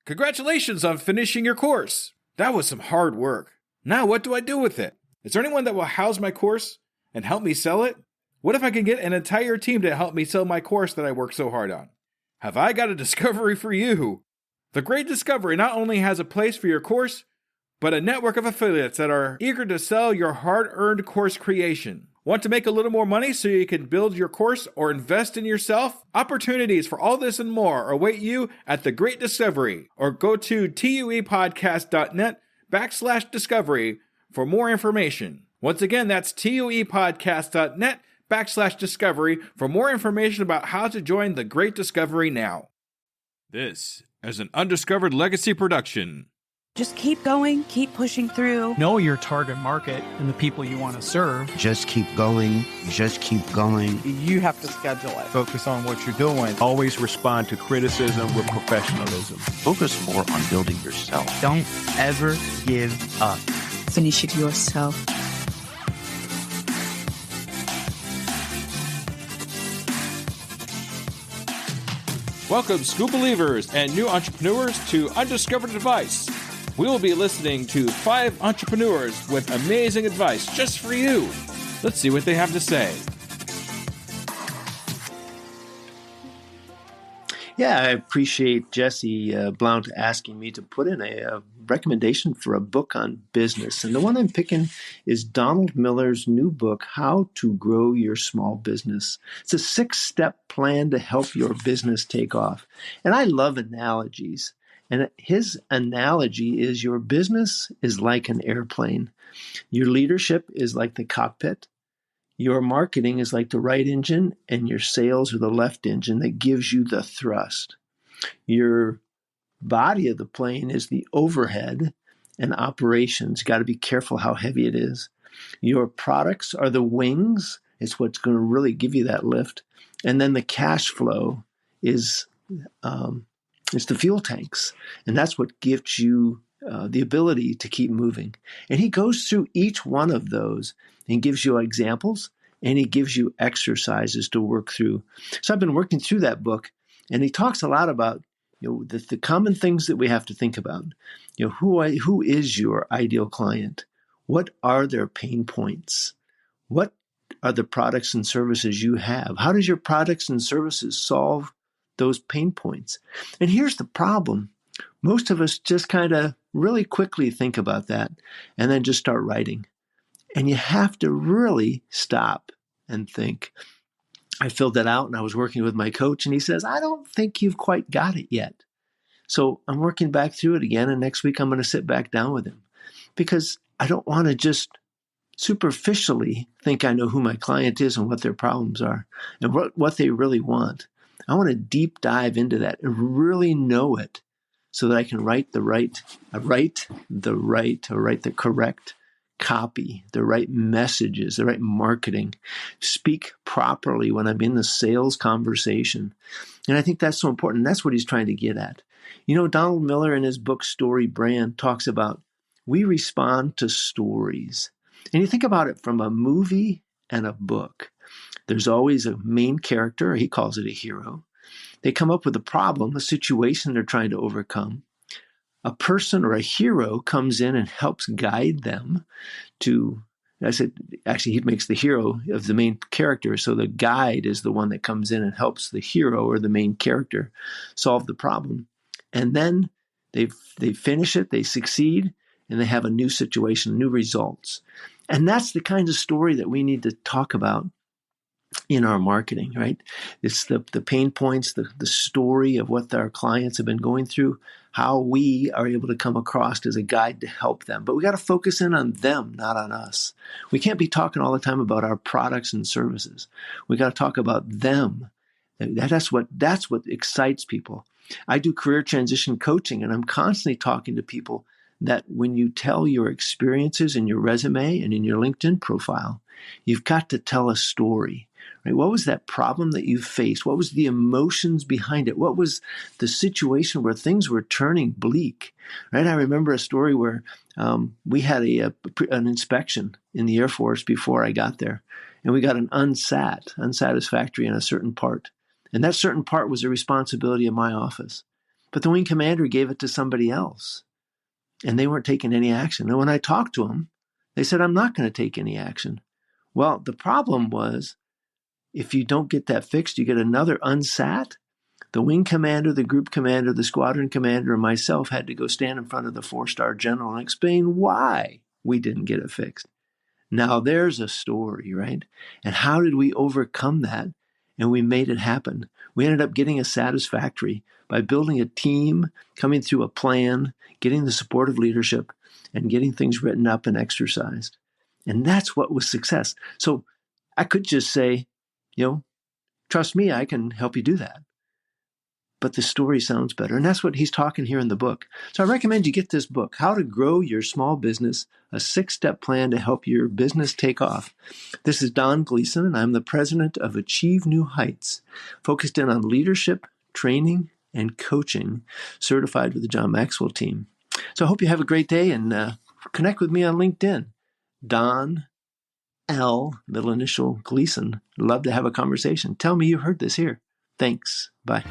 Congratulations on finishing your course. That was some hard work. Now what do I do with it? Is there anyone that will house my course and help me sell it? What if I can get an entire team to help me sell my course that I worked so hard on? Have I got a discovery for you? The Great Discovery not only has a place for your course, but a network of affiliates that are eager to sell your hard-earned course creation. Want to make a little more money so you can build your course or invest in yourself? Opportunities for all this and more await you at The Great Discovery, or go to tuepodcast.net/discovery for more information. Once again, that's tuepodcast.net/discovery for more information about how to join The Great Discovery now. This is an Undiscovered Legacy production. Just keep going, keep pushing through. Know your target market and the people you want to serve. Just keep going. Just keep going. You have to schedule it. Focus on what you're doing. Always respond to criticism with professionalism. Focus more on building yourself. Don't ever give up. Finish it yourself. Welcome, school believers and new entrepreneurs, to Undiscovered Advice. We will be listening to 5 entrepreneurs with amazing advice just for you. Let's see what they have to say. Yeah, I appreciate Jesse Blount asking me to put in a recommendation for a book on business. And the one I'm picking is Donald Miller's new book, How to Grow Your Small Business. It's a 6-step plan to help your business take off. And I love analogies. And his analogy is your business is like an airplane. Your leadership is like the cockpit. Your marketing is like the right engine, and your sales are the left engine that gives you the thrust. Your body of the plane is the overhead, and operations. Got to be careful how heavy it is. Your products are the wings. It's what's going to really give you that lift. And then the cash flow is it's the fuel tanks, and that's what gives you the ability to keep moving. And he goes through each one of those and gives you examples, and he gives you exercises to work through. So I've been working through that book, and he talks a lot about the common things that we have to think about. Who is your ideal client? What are their pain points? What are the products and services you have? How does your products and services solve those pain points? And here's the problem. Most of us just kind of really quickly think about that and then just start writing. And you have to really stop and think. I filled that out and I was working with my coach, and he says, I don't think you've quite got it yet. So I'm working back through it again, and next week I'm going to sit back down with him, because I don't want to just superficially think I know who my client is and what their problems are and what they really want. I want to deep dive into that and really know it so that I can write the correct copy, the right messages, the right marketing, speak properly when I'm in the sales conversation. And I think that's so important. That's what he's trying to get at. Donald Miller in his book, Story Brand, talks about we respond to stories. And you think about it from a movie and a book. There's always a main character, he calls it a hero. They come up with a problem, a situation they're trying to overcome. A person or a hero comes in and helps guide them to, he makes the hero of the main character. So the guide is the one that comes in and helps the hero or the main character solve the problem. And then they finish it, they succeed, and they have a new situation, new results. And that's the kind of story that we need to talk about in our marketing, right? It's the pain points, the story of what our clients have been going through, how we are able to come across as a guide to help them. But we got to focus in on them, not on us. We can't be talking all the time about our products and services. We got to talk about them. That's what excites people. I do career transition coaching, and I'm constantly talking to people that when you tell your experiences in your resume and in your LinkedIn profile, you've got to tell a story. Right? What was that problem that you faced? What was the emotions behind it? What was the situation where things were turning bleak? Right? I remember a story where we had an inspection in the Air Force before I got there, and we got an unsatisfactory in a certain part. And that certain part was the responsibility of my office. But the wing commander gave it to somebody else, and they weren't taking any action. And when I talked to them, they said, I'm not going to take any action. Well, the problem was, if you don't get that fixed, you get another unsat. The wing commander, the group commander, the squadron commander, and myself had to go stand in front of the 4-star general and explain why we didn't get it fixed. Now there's a story, right? And how did we overcome that? And we made it happen. We ended up getting a satisfactory by building a team, coming through a plan, getting the support of leadership, and getting things written up and exercised. And that's what was success. So I could just say, trust me, I can help you do that. But the story sounds better. And that's what he's talking here in the book. So I recommend you get this book, How to Grow Your Small Business, a 6-step plan to help your business take off. This is Don Gleason, and I'm the president of Achieve New Heights, focused in on leadership, training, and coaching, certified with the John Maxwell team. So I hope you have a great day, and connect with me on LinkedIn. Don L, middle initial Gleason. Love to have a conversation. Tell me you heard this here. Thanks. Bye.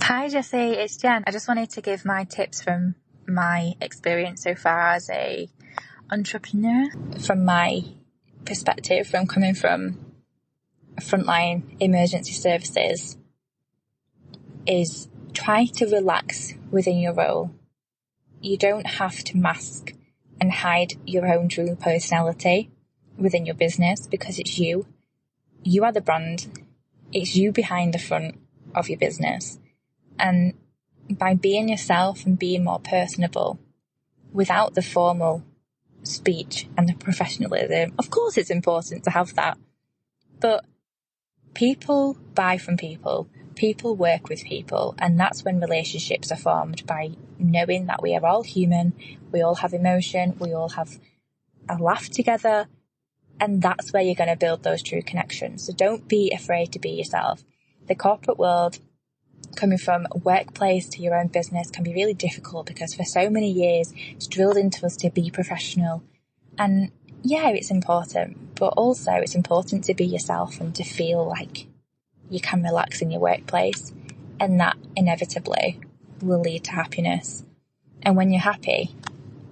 Hi Jesse, it's Jen. I just wanted to give my tips from my experience so far as a entrepreneur, from my perspective, from coming from frontline emergency services, is try to relax within your role. You don't have to mask and hide your own true personality within your business, because it's you. You are the brand. It's you behind the front of your business. And by being yourself and being more personable without the formal speech and the professionalism, of course it's important to have that. But people buy from people. People work with people. And that's when relationships are formed, by knowing that we are all human. We all have emotion. We all have a laugh together. And that's where you're going to build those true connections. So don't be afraid to be yourself. The corporate world, coming from a workplace to your own business, can be really difficult, because for so many years it's drilled into us to be professional. And yeah, it's important, but also it's important to be yourself and to feel like you can relax in your workplace, and that inevitably will lead to happiness. And when you're happy,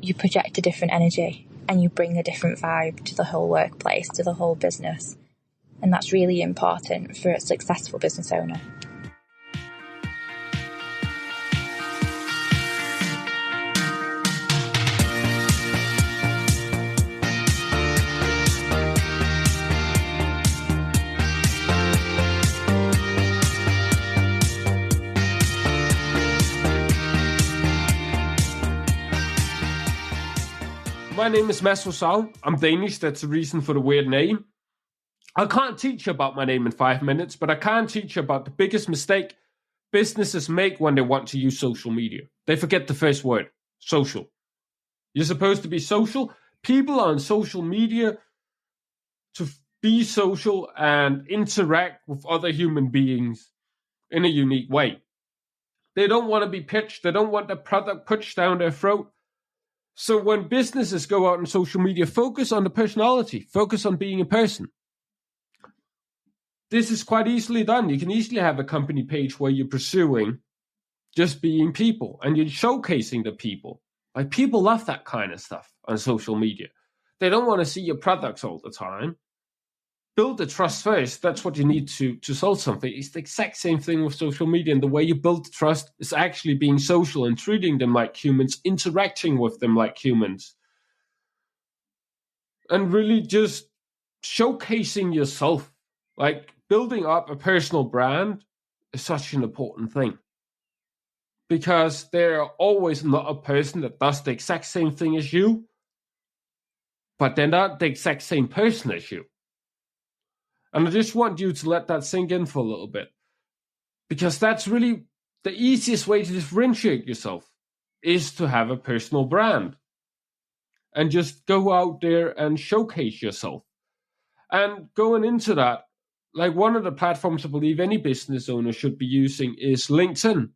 you project a different energy and you bring a different vibe to the whole workplace, to the whole business. And that's really important for a successful business owner. My name is Mads Rosal. I'm Danish. That's the reason for the weird name. I can't teach you about my name in 5 minutes, but I can teach you about the biggest mistake businesses make when they want to use social media. They forget the first word, social. You're supposed to be social. People are on social media to be social and interact with other human beings in a unique way. They don't want to be pitched. They don't want the product pushed down their throat. So when businesses go out on social media, focus on the personality, focus on being a person. This is quite easily done. You can easily have a company page where you're pursuing just being people and you're showcasing the people. Like, people love that kind of stuff on social media. They don't want to see your products all the time. Build the trust first. That's what you need to sell something. It's the exact same thing with social media. And the way you build the trust is actually being social and treating them like humans, interacting with them like humans. And really just showcasing yourself. Like, building up a personal brand is such an important thing. Because there are always not a person that does the exact same thing as you, but they're not the exact same person as you. And I just want you to let that sink in for a little bit. Because that's really the easiest way to differentiate yourself, is to have a personal brand. And just go out there and showcase yourself. And going into that, like, one of the platforms I believe any business owner should be using is LinkedIn.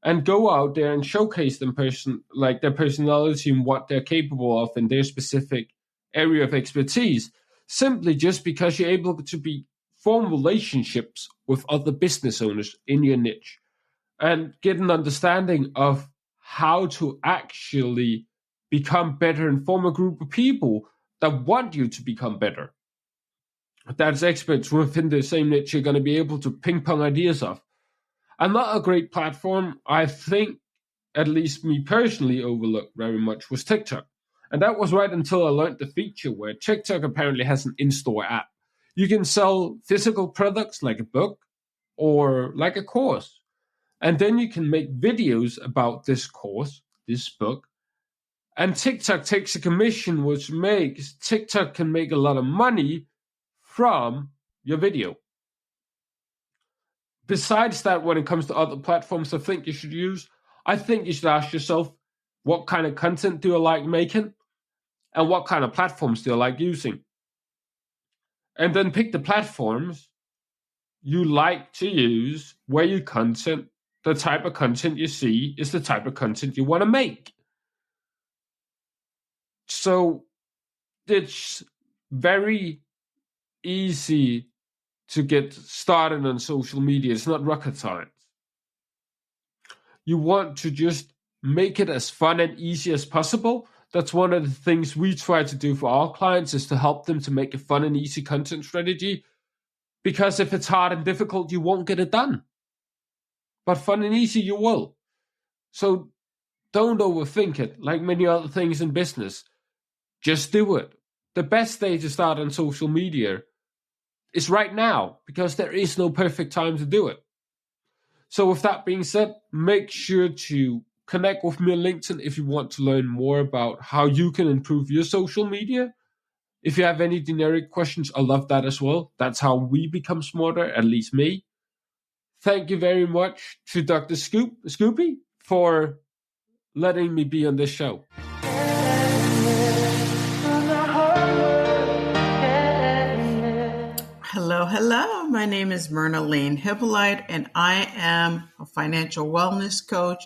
And go out there and showcase them their personality and what they're capable of in their specific area of expertise. Simply just because you're able to be form relationships with other business owners in your niche and get an understanding of how to actually become better and form a group of people that want you to become better. That's experts within the same niche you're going to be able to ping pong ideas of. Another great platform, I think, at least me personally, overlooked very much was TikTok. And that was right until I learned the feature where TikTok apparently has an in-store app. You can sell physical products like a book or like a course. And then you can make videos about this course, this book. And TikTok takes a commission, which makes TikTok can make a lot of money from your video. Besides that, when it comes to other platforms I think you should use, I think you should ask yourself, what kind of content do I like making? And what kind of platforms do I like using? And then pick the platforms you like to use where your content, the type of content you see, is the type of content you want to make. So it's very easy to get started on social media. It's not rocket science. You want to just make it as fun and easy as possible. That's one of the things we try to do for our clients, is to help them to make a fun and easy content strategy. Because if it's hard and difficult, you won't get it done. But fun and easy, you will. So don't overthink it. Like many other things in business, just do it. The best day to start on social media is right now, because there is no perfect time to do it. So with that being said, make sure to connect with me on LinkedIn if you want to learn more about how you can improve your social media. If you have any generic questions, I love that as well. That's how we become smarter, at least me. Thank you very much to Dr. Scoopy for letting me be on this show. Hello. My name is Myrna Lane Hippolyte, and I am a financial wellness coach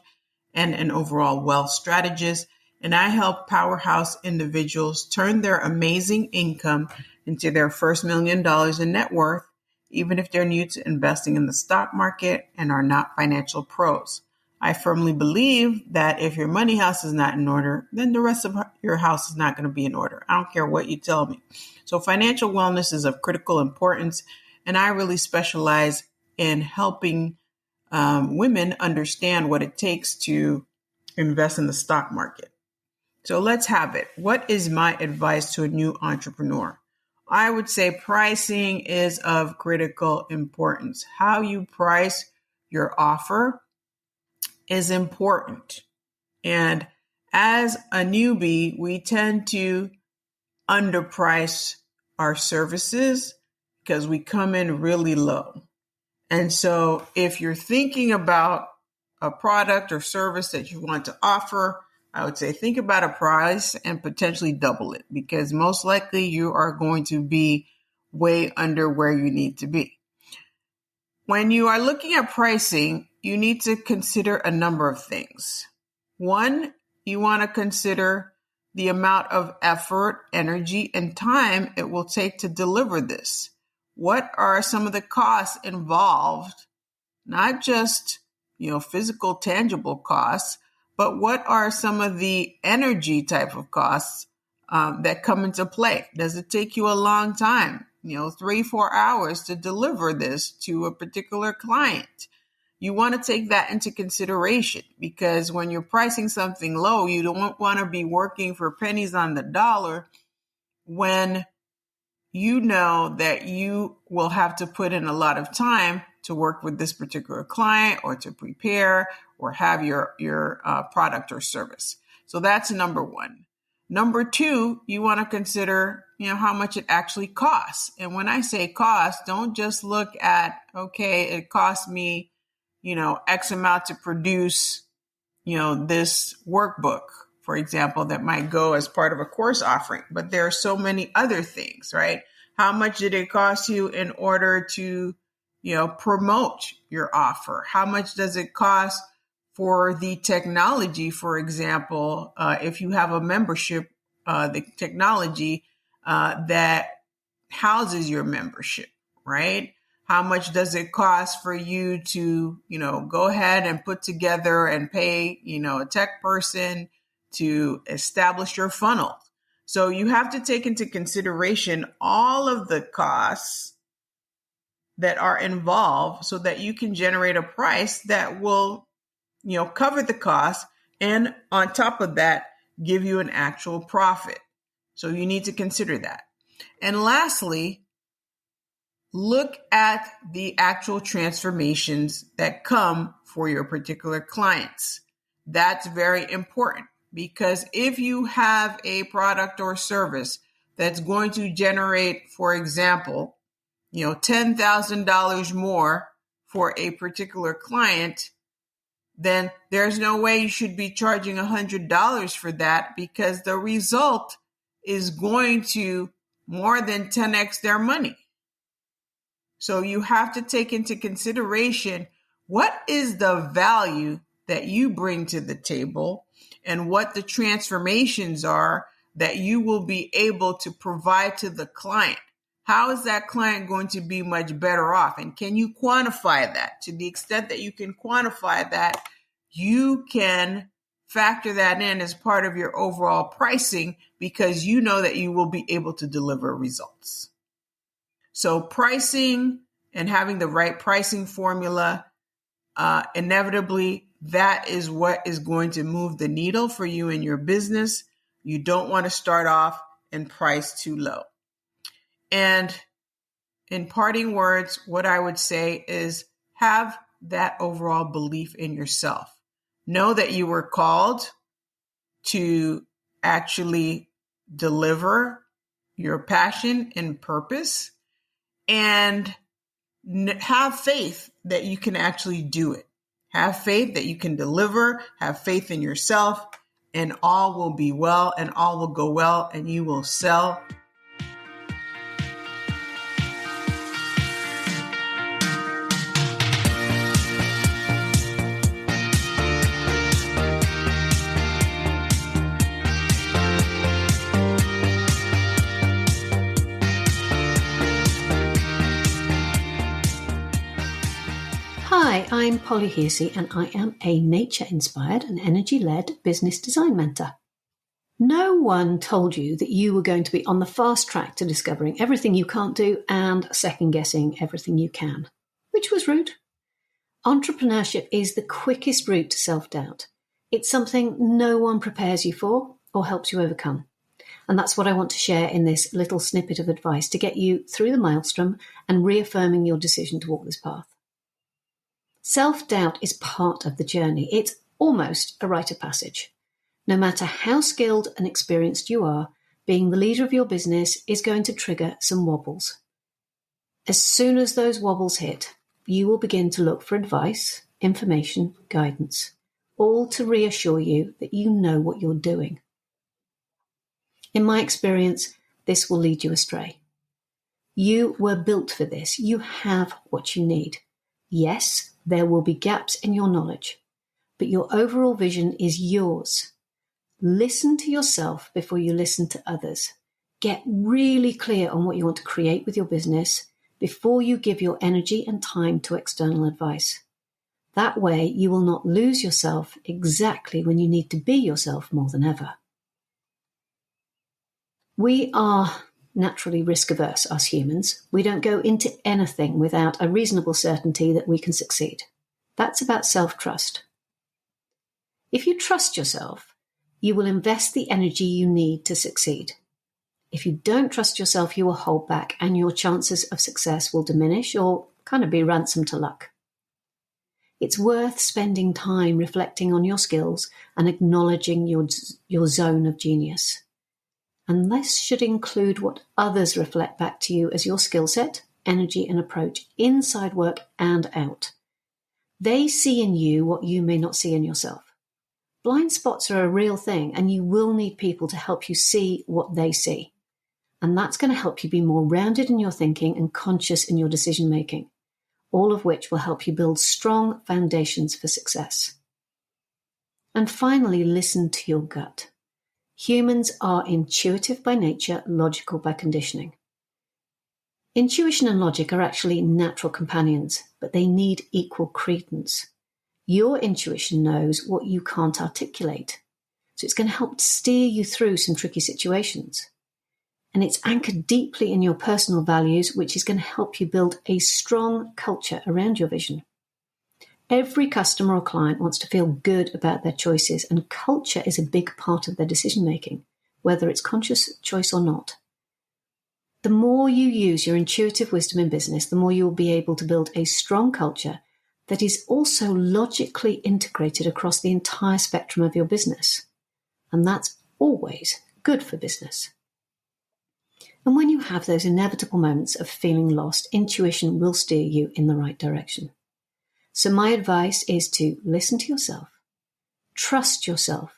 and an overall wealth strategist. And I help powerhouse individuals turn their amazing income into their first $1 million in net worth, even if they're new to investing in the stock market and are not financial pros. I firmly believe that if your money house is not in order, then the rest of your house is not going to be in order. I don't care what you tell me. So financial wellness is of critical importance, and I really specialize in helping women understand what it takes to invest in the stock market. So let's have it. What is my advice to a new entrepreneur? I would say pricing is of critical importance. How you price your offer is important. And as a newbie, we tend to underprice our services because we come in really low. And so if you're thinking about a product or service that you want to offer, I would say think about a price and potentially double it, because most likely you are going to be way under where you need to be. When you are looking at pricing, you need to consider a number of things. One, you want to consider the amount of effort, energy, and time it will take to deliver this. What are some of the costs involved? Not just, physical, tangible costs, but what are some of the energy type of costs that come into play? Does it take you a long time, 3-4 hours to deliver this to a particular client? You want to take that into consideration, because when you're pricing something low, you don't want to be working for pennies on the dollar when you know that you will have to put in a lot of time to work with this particular client or to prepare or have your product or service. So that's number one. Number two, you want to consider, how much it actually costs. And when I say cost, don't just look at, okay, it cost me, X amount to produce, this workbook, for example, that might go as part of a course offering. But there are so many other things, right? How much did it cost you in order to, promote your offer? How much does it cost for the technology, for example, if you have a membership, the technology that houses your membership, right? How much does it cost for you to, go ahead and put together and pay, a tech person to establish your funnel? So you have to take into consideration all of the costs that are involved so that you can generate a price that will, cover the cost, and on top of that, give you an actual profit. So you need to consider that. And lastly, look at the actual transformations that come for your particular clients. That's very important, because if you have a product or service that's going to generate, for example, $10,000 more for a particular client, then there's no way you should be charging $100 for that, because the result is going to more than 10x their money. So you have to take into consideration, what is the value that you bring to the table and what the transformations are that you will be able to provide to the client. How is that client going to be much better off? And can you quantify that? To the extent that you can quantify that, you can factor that in as part of your overall pricing, because you know that you will be able to deliver results. So pricing and having the right pricing formula, inevitably, that is what is going to move the needle for you in your business. You don't want to start off and price too low. And in parting words, what I would say is, have that overall belief in yourself. Know that you were called to actually deliver your passion and purpose, and have faith that you can actually do it. Have faith that you can deliver, have faith in yourself, and all will be well, and all will go well, and you will sell. Hi, I'm Polly Hearsey, and I am a nature-inspired and energy-led business design mentor. No one told you that you were going to be on the fast track to discovering everything you can't do and second-guessing everything you can, which was rude. Entrepreneurship is the quickest route to self-doubt. It's something no one prepares you for or helps you overcome. And that's what I want to share in this little snippet of advice to get you through the maelstrom and reaffirming your decision to walk this path. Self-doubt is part of the journey. It's almost a rite of passage. No matter how skilled and experienced you are, being the leader of your business is going to trigger some wobbles. As soon as those wobbles hit, you will begin to look for advice, information, guidance, all to reassure you that you know what you're doing. In my experience, this will lead you astray. You were built for this. You have what you need. Yes, there will be gaps in your knowledge, but your overall vision is yours. Listen to yourself before you listen to others. Get really clear on what you want to create with your business before you give your energy and time to external advice. That way, you will not lose yourself exactly when you need to be yourself more than ever. We are naturally risk-averse, us humans. We don't go into anything without a reasonable certainty that we can succeed. That's about self-trust. If you trust yourself, you will invest the energy you need to succeed. If you don't trust yourself, you will hold back, and your chances of success will diminish or kind of be ransom to luck. It's worth spending time reflecting on your skills and acknowledging your zone of genius. And this should include what others reflect back to you as your skill set, energy, and approach inside work and out. They see in you what you may not see in yourself. Blind spots are a real thing, and you will need people to help you see what they see. And that's going to help you be more rounded in your thinking and conscious in your decision-making, all of which will help you build strong foundations for success. And finally, listen to your gut. Humans are intuitive by nature, logical by conditioning. Intuition and logic are actually natural companions, but they need equal credence. Your intuition knows what you can't articulate, so it's going to help steer you through some tricky situations. And it's anchored deeply in your personal values, which is going to help you build a strong culture around your vision. Every customer or client wants to feel good about their choices, and culture is a big part of their decision-making, whether it's conscious choice or not. The more you use your intuitive wisdom in business, the more you will be able to build a strong culture that is also logically integrated across the entire spectrum of your business. And that's always good for business. And when you have those inevitable moments of feeling lost, intuition will steer you in the right direction. So my advice is to listen to yourself, trust yourself,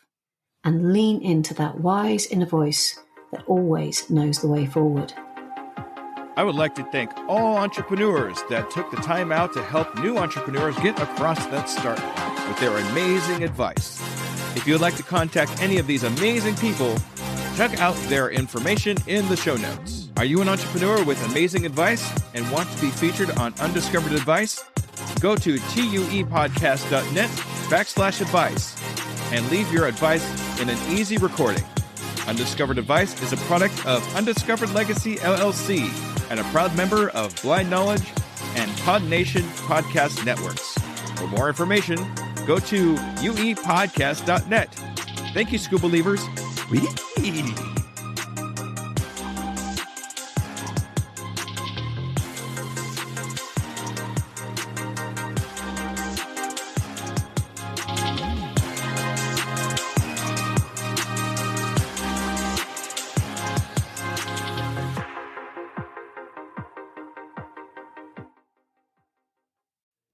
and lean into that wise inner voice that always knows the way forward. I would like to thank all entrepreneurs that took the time out to help new entrepreneurs get across that start line with their amazing advice. If you would like to contact any of these amazing people, check out their information in the show notes. Are you an entrepreneur with amazing advice and want to be featured on Undiscovered Advice? Go to tuepodcast.net/advice and leave your advice in an easy recording. Undiscovered Advice is a product of Undiscovered Legacy LLC and a proud member of Blind Knowledge and Pod Nation podcast networks. For more information, go to uepodcast.net. Thank you, Scuba Believers.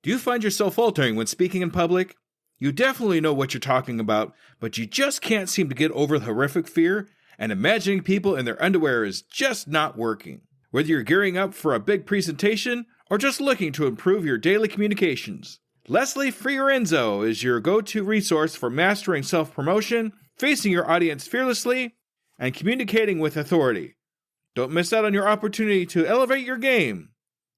Do you find yourself faltering when speaking in public? You definitely know what you're talking about, but you just can't seem to get over the horrific fear, and imagining people in their underwear is just not working. Whether you're gearing up for a big presentation or just looking to improve your daily communications, Leslie Fiorenzo is your go-to resource for mastering self-promotion, facing your audience fearlessly, and communicating with authority. Don't miss out on your opportunity to elevate your game.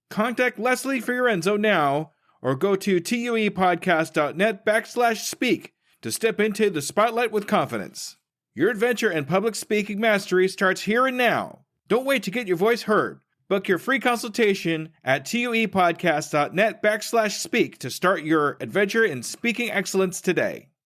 Contact Leslie Fiorenzo now, or go to tuepodcast.net/speak to step into the spotlight with confidence. Your adventure in public speaking mastery starts here and now. Don't wait to get your voice heard. Book your free consultation at tuepodcast.net/speak to start your adventure in speaking excellence today.